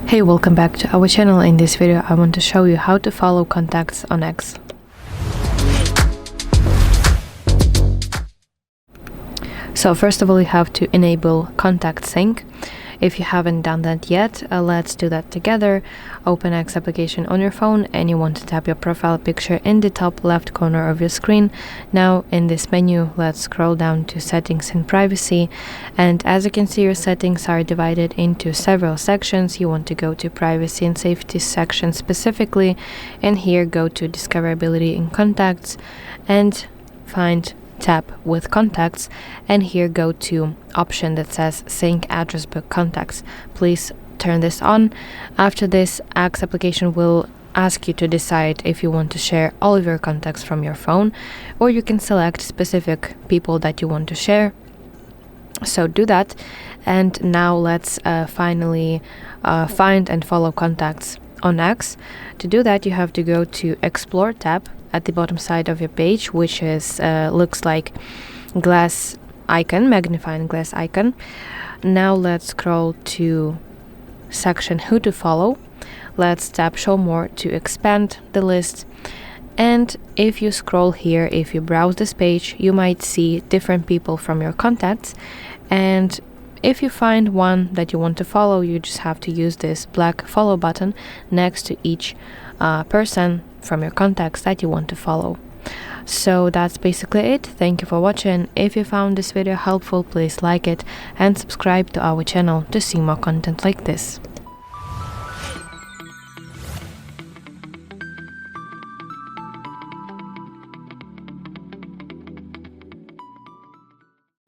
Hey, welcome back to our channel. In this video I want to show you how to follow contacts on X. So first of all, you have to enable contact sync. If you haven't done that yet, let's do that together. Open X application on your phone and you want to tap your profile picture in the top left corner of your screen. Now in this menu, let's scroll down to settings and privacy, and as you can see, your settings are divided into several sections. You want to go to privacy and safety section specifically, and here go to discoverability in contacts and find tap with contacts, and here go to option that says sync address book contacts. Please turn this on. After this, X application will ask you to decide if you want to share all of your contacts from your phone, or you can select specific people that you want to share. So do that, and now let's finally find and follow contacts on X. To do that, you have to go to Explore tab at the bottom side of your page, which is looks like glass icon, magnifying glass icon. Now let's scroll to section Who to Follow. Let's tap Show More to expand the list. And if you scroll here, if you browse this page, you might see different people from your contacts. And if you find one that you want to follow, you just have to use this black follow button next to each person from your contacts that you want to follow. So that's basically it. Thank you for watching. If you found this video helpful, please like it and subscribe to our channel to see more content like this.